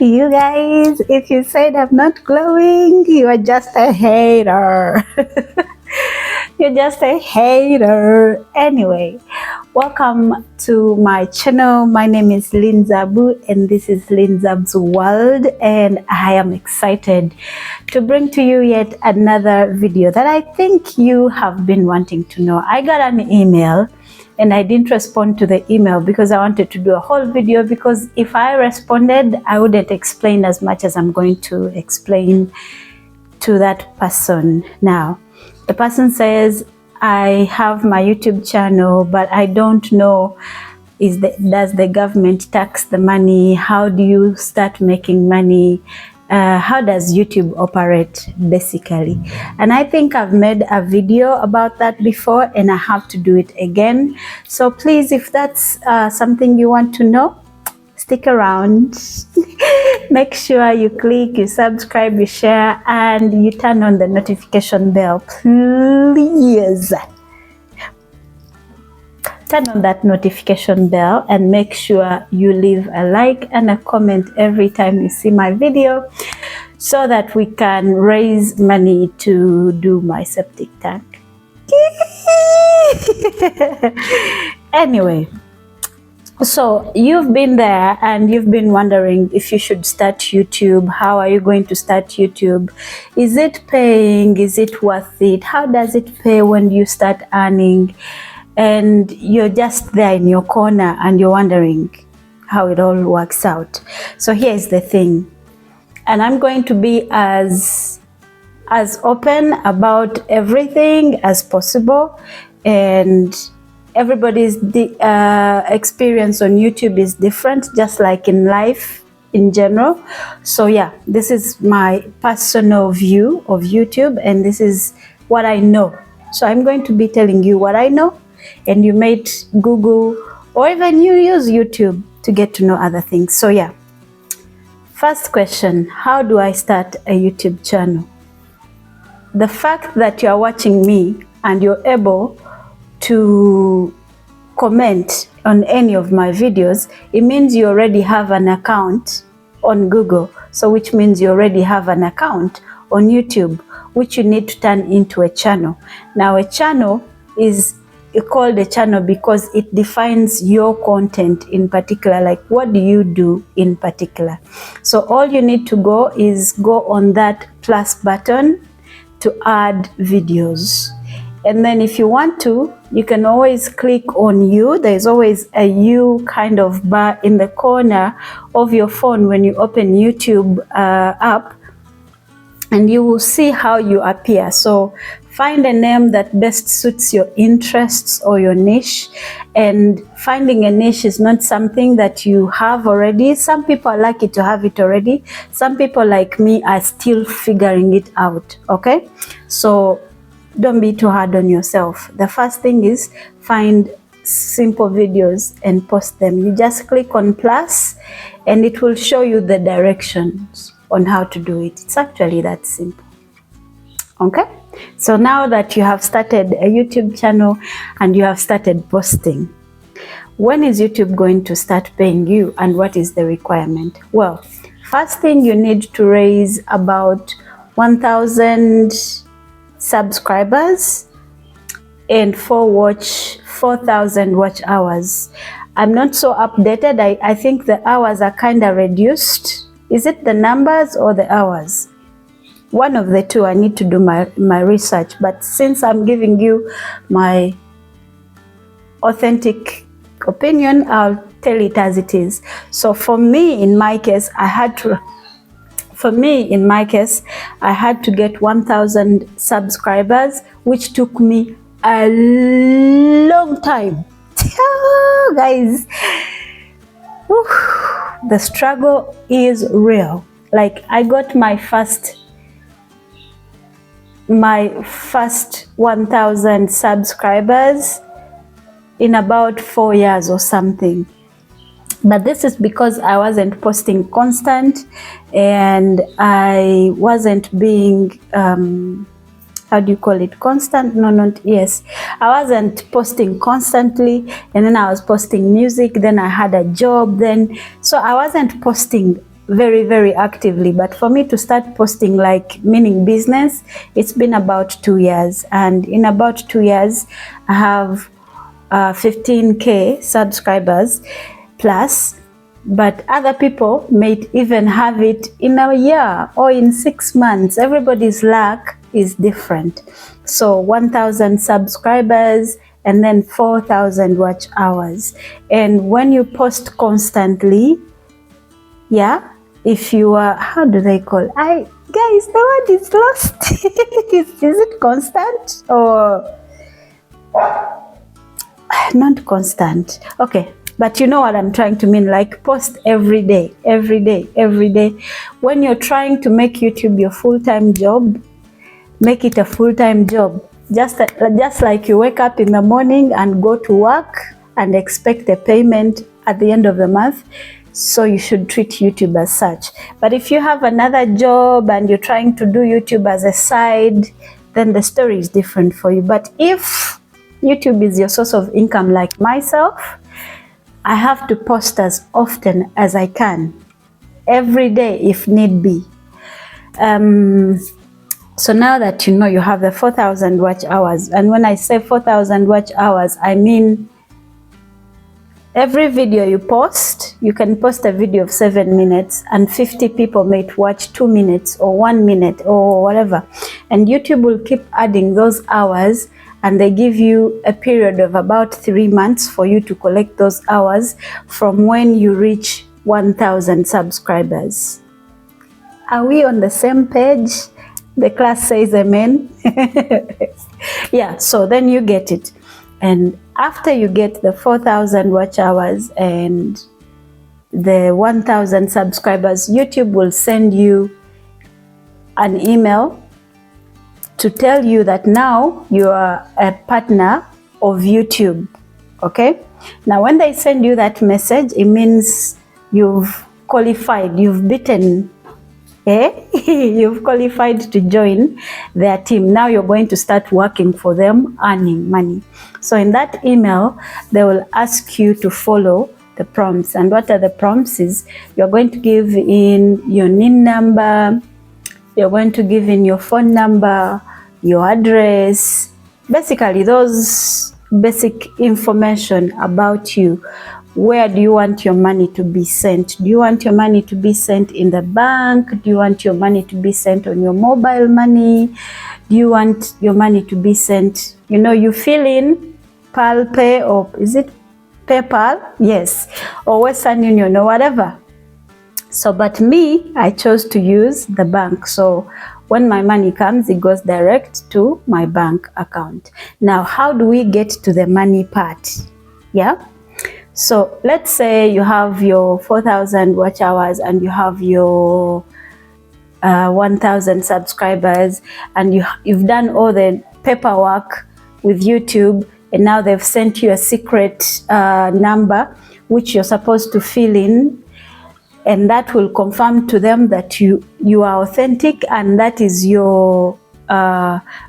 You guys, if you said I'm not glowing, you are just a hater. You're just a hater. Anyway, welcome to my channel. My name is Lynn Zabu and this is Lynn Zab's World, and I am excited to bring to you yet another video that I think you have been wanting to know. I got an email and I didn't respond to the email because I wanted to do a whole video, because if I responded, I wouldn't explain as much as I'm going to explain to that person now. The person says, I have my YouTube channel, but I don't know, does the government tax the money? How do you start making money? How does YouTube operate basically? And I think I've made a video about that before and I have to do it again. So please, if that's something you want to know, stick around. Make sure you click, you subscribe, you share, and you turn on the notification bell, please. Turn on that notification bell and make sure you leave a like and a comment every time you see my video, so that we can raise money to do my septic tank. Anyway, so you've been there and you've been wondering if you should start YouTube. How are you going to start YouTube? Is it paying? Is it worth it? How does it pay when you start earning? And you're just there in your corner and you're wondering how it all works out. So here's the thing, and I'm going to be as open about everything as possible, and everybody's experience on YouTube is different, just like in life in general. So yeah, this is my personal view of YouTube and this is what I know. So I'm going to be telling you what I know, and you might Google or even you use YouTube to get to know other things. So yeah, first question, how do I start a YouTube channel? The fact that you are watching me and you're able to comment on any of my videos, it means you already have an account on Google. So which means you already have an account on YouTube, which you need to turn into a channel. Now a channel is called a channel because it defines your content in particular, like what do you do in particular. So all you need to go is go on that plus button to add videos. And then if you want to, you can always click on you. There's always a you kind of bar in the corner of your phone when you open YouTube app, and you will see how you appear. So find a name that best suits your interests or your niche. And finding a niche is not something that you have already. Some people are lucky to have it already. Some people like me are still figuring it out, okay? So don't be too hard on yourself. The first thing is find simple videos and post them. You just click on plus and it will show you the directions on how to do it. It's actually that simple. Okay? So now that you have started a YouTube channel and you have started posting, when is YouTube going to start paying you and what is the requirement? Well, first thing, you need to raise about 1,000 subscribers and 4,000 watch hours. I'm not so updated. I think the hours are kind of reduced. Is it the numbers or the hours? One of the two. I need to do my research, but since I'm giving you my authentic opinion, I'll tell it as it is. So for me, in my case, I had to get 1,000 subscribers, which took me a long time. Guys, the struggle is real. Like, I got my first 1,000 subscribers in about 4 years or something. But this is because I wasn't posting constant and I wasn't being how do you call it, constant? No, not, yes. I wasn't posting constantly, and then I was posting music, then I had a job, then, so I wasn't posting very, very actively. But for me to start posting, like meaning business, it's been about 2 years. And in about 2 years, I have 15K subscribers plus. But other people may even have it in a year or in 6 months. Everybody's luck is different. So 1,000 subscribers and then 4,000 watch hours. And when you post constantly, yeah, if you are, how do they call? Guys, the word is lost. Is it constant or not constant? Okay. But you know what I'm trying to mean, like post every day, every day, every day. When you're trying to make YouTube your full-time job, make it a full-time job. Just like you wake up in the morning and go to work and expect a payment at the end of the month. So you should treat YouTube as such. But if you have another job and you're trying to do YouTube as a side, then the story is different for you. But if YouTube is your source of income like myself, I have to post as often as I can, every day if need be. So now that you know you have the 4,000 watch hours, and when I say 4,000 watch hours, I mean every video you post, you can post a video of 7 minutes and 50 people may watch 2 minutes or 1 minute or whatever. And YouTube will keep adding those hours, and they give you a period of about 3 months for you to collect those hours from when you reach 1,000 subscribers. Are we on the same page? The class says amen. Yeah, so then you get it. And after you get the 4,000 watch hours and the 1,000 subscribers, YouTube will send you an email to tell you that now you are a partner of YouTube. Okay? Now, when they send you that message, it means you've qualified, you've beaten, you've qualified to join their team. Now you're going to start working for them, earning money. So in that email, they will ask you to follow the prompts. And what are the prompts is you're going to give in your NIN number, you're going to give in your phone number, your address, basically those basic information about you. Where do you want your money to be sent? Do you want your money to be sent in the bank? Do you want your money to be sent on your mobile money? Do you want your money to be sent, you fill in PalPay, or is it PayPal? Yes, or Western Union or whatever. So, but me, I chose to use the bank. So when my money comes, it goes direct to my bank account. Now, how do we get to the money part? Yeah. So let's say you have your 4,000 watch hours and you have your 1,000 subscribers, and you've done all the paperwork with YouTube, and now they've sent you a secret number which you're supposed to fill in, and that will confirm to them that you are authentic and that is your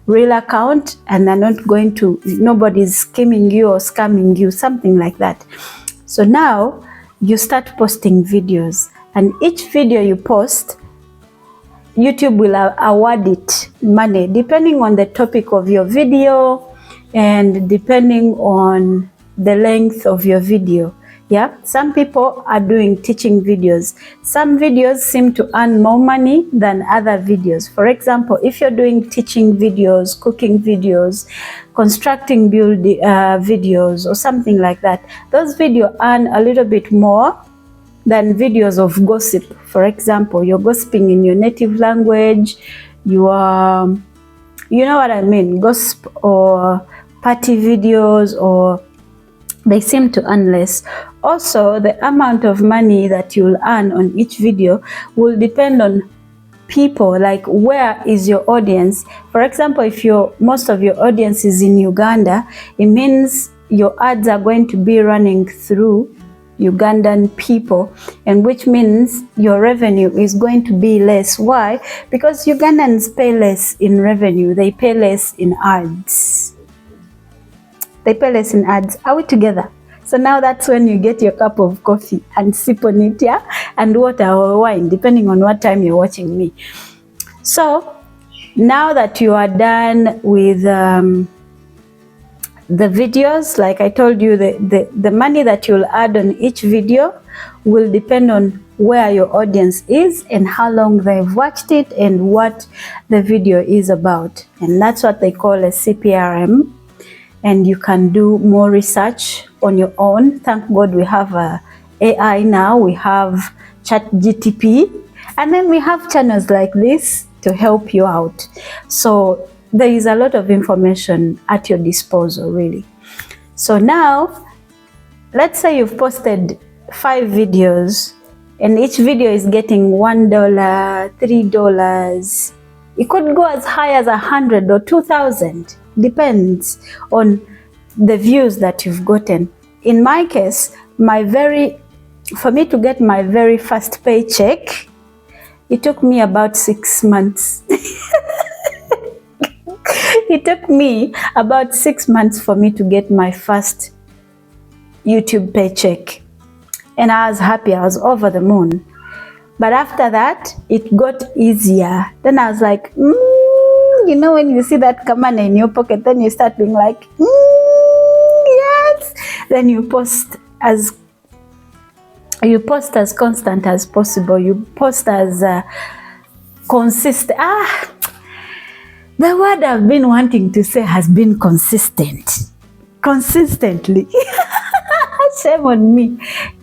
real account, and they're not going to, nobody's skimming you or scamming you, something like that. So now you start posting videos, and each video you post, YouTube will award it money depending on the topic of your video and depending on the length of your video. Yeah, some people are doing teaching videos. Some videos seem to earn more money than other videos. For example, if you're doing teaching videos, cooking videos, constructing build videos or something like that, those videos earn a little bit more than videos of gossip. For example, you're gossiping in your native language, you are, you know what I mean, gossip or party videos, or they seem to earn less. Also, the amount of money that you'll earn on each video will depend on people, like where is your audience. For example, if most of your audience is in Uganda, it means your ads are going to be running through Ugandan people, and which means your revenue is going to be less. Why? Because Ugandans pay less in revenue, they pay less in ads. They pay less in ads. Are we together? So now that's when you get your cup of coffee and sip on it, yeah? and water or wine, depending on what time you're watching me. So now that you are done with the videos, like I told you, the money that you'll add on each video will depend on where your audience is and how long they've watched it and what the video is about. And that's what they call a CPRM. And you can do more research on your own. Thank God we have AI now, we have ChatGTP, and then we have channels like this to help you out. So there is a lot of information at your disposal, really. So now, let's say you've posted 5 videos and each video is getting $1, $3. It could go as high as 100 or 2,000. Depends on the views that you've gotten. In my case, for me to get my very first paycheck, it took me about 6 months. It took me about 6 months for me to get my first YouTube paycheck. And I was happy, I was over the moon. But after that, it got easier. Then I was like, you know, when you see that command in your pocket, then you start being like, yes. Then you post as constant as possible. You post as consistent. The word I've been wanting to say has been consistent. Consistently. Shame on me.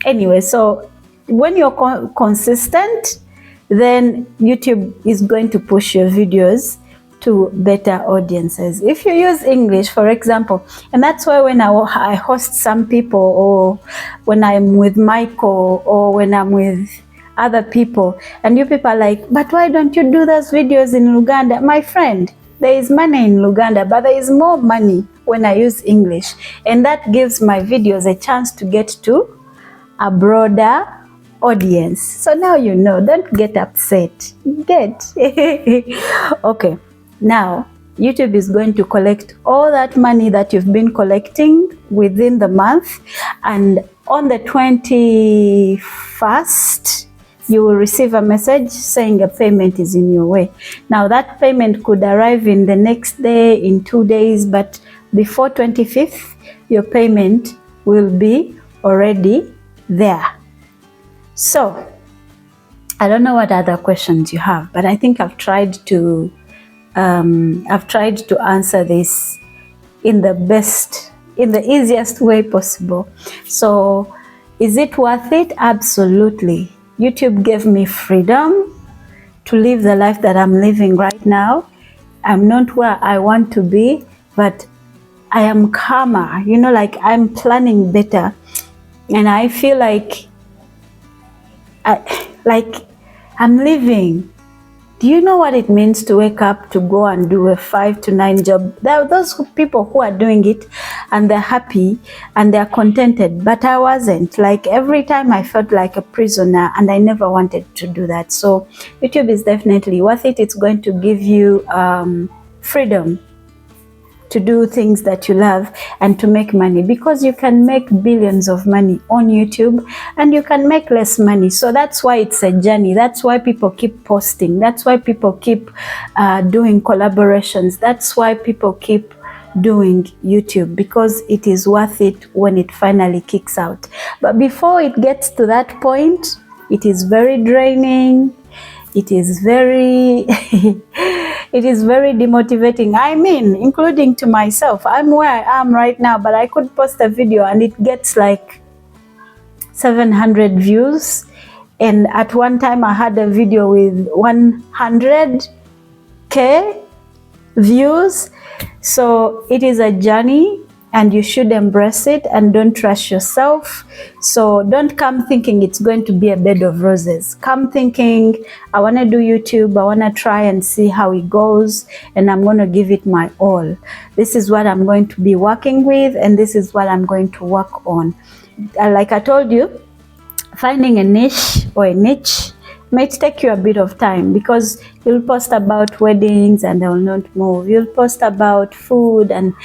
Anyway, so when you're consistent, then YouTube is going to push your videos to better audiences. If you use English, for example, and that's why when I host some people, or when I'm with Michael, or when I'm with other people, and you people are like, but why don't you do those videos in Luganda? My friend, there is money in Luganda, but there is more money when I use English, and that gives my videos a chance to get to a broader audience. So now you know, don't get upset. Okay. Now, YouTube is going to collect all that money that you've been collecting within the month, and on the 21st, you will receive a message saying a payment is in your way. Now, that payment could arrive in the next day, in 2 days, but before 25th, your payment will be already there. So, I don't know what other questions you have, but I think I've tried to answer this in the easiest way possible. So, is it worth it? Absolutely. YouTube gave me freedom to live the life that I'm living right now. I'm not where I want to be, but I am calmer. You know, like I'm planning better, and I feel like I'm living. Do you know what it means to wake up to go and do a 5 to 9 job? There are those people who are doing it and they're happy and they're contented, but I wasn't. Like every time I felt like a prisoner, and I never wanted to do that. So YouTube is definitely worth it. It's going to give you freedom to do things that you love and to make money, because you can make billions of money on YouTube and you can make less money. So that's why it's a journey. That's why people keep posting. That's why people keep doing collaborations. That's why people keep doing YouTube, because it is worth it when it finally kicks out. But before it gets to that point, it is very draining. It is very it is very demotivating. I mean, including to myself. I'm where I am right now, but I could post a video and it gets like 700 views. And at one time I had a video with 100K views. So it is a journey, and you should embrace it and don't rush yourself. So don't come thinking it's going to be a bed of roses. Come thinking, I want to do YouTube, I want to try and see how it goes, and I'm going to give it my all. This is what I'm going to be working with, and this is what I'm going to work on. Like I told you, finding a niche or a niche might take you a bit of time, because you'll post about weddings and they will not move. You'll post about food and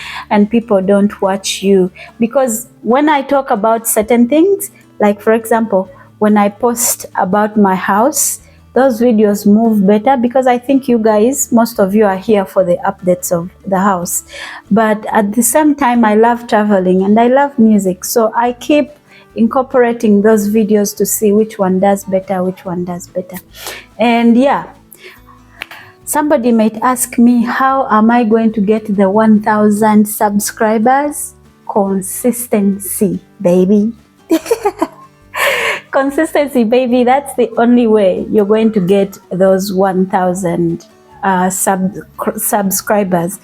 people don't watch you. Because when I talk about certain things, like for example, when I post about my house, those videos move better because I think you guys, most of you are here for the updates of the house. But at the same time, I love traveling and I love music. So I keep incorporating those videos to see which one does better, which one does better. And yeah, somebody might ask me, how am I going to get the 1,000 subscribers? Consistency, baby. Consistency, baby. That's the only way you're going to get those 1,000 subscribers.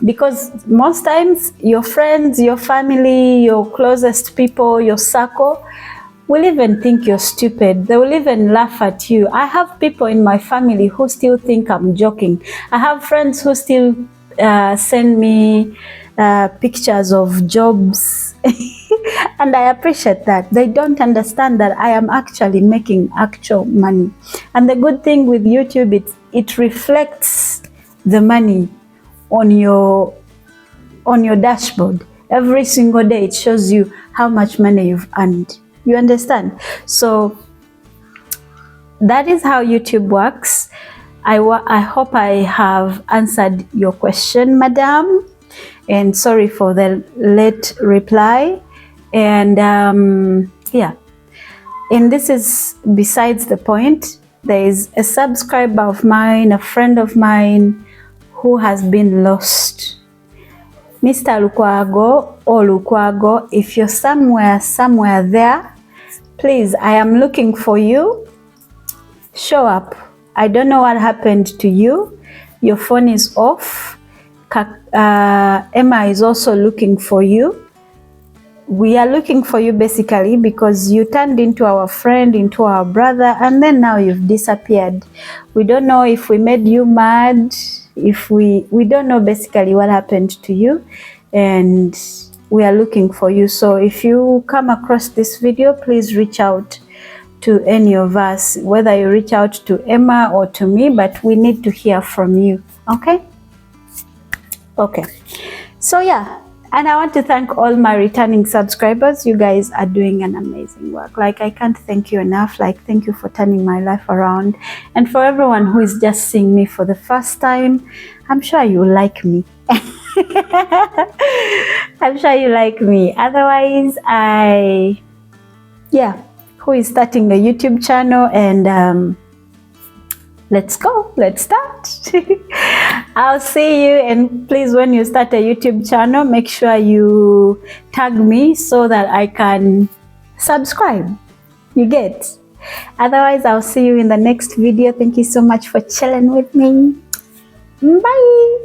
Because most times your friends, your family, your closest people, your circle will even think you're stupid. They will even laugh at you. I have people in my family who still think I'm joking. I have friends who still send me pictures of jobs and I appreciate that. They don't understand that I am actually making actual money. And the good thing with YouTube, it reflects the money on your dashboard. Every single day it shows you how much money you've earned. You understand? So that is how YouTube works. I hope I have answered your question, madam. And sorry for the late reply. And yeah, and this is besides the point. There is a subscriber of mine, a friend of mine, who has been lost. Mr. Lukwago or Lukwago, if you're somewhere there, please, I am looking for you. Show up. I don't know what happened to you. Your phone is off. Emma is also looking for you. We are looking for you basically because you turned into our friend, into our brother, and then now you've disappeared. We don't know if we made you mad, if we don't know basically what happened to you, and we are looking for you. So if you come across this video, please reach out to any of us, whether you reach out to Emma or to me, but we need to hear from you. Okay? Okay. So yeah, and I want to thank all my returning subscribers. You guys are doing an amazing work. Like, I can't thank you enough. Like, thank you for turning my life around. And for everyone who is just seeing me for the first time, I'm sure you like me. I'm sure you like me. Otherwise, who is starting a YouTube channel, and let's go, let's start. I'll see you, and please, when you start a YouTube channel, make sure you tag me so that I can subscribe. You get? Otherwise, I'll see you in the next video. Thank you so much for chilling with me. Bye.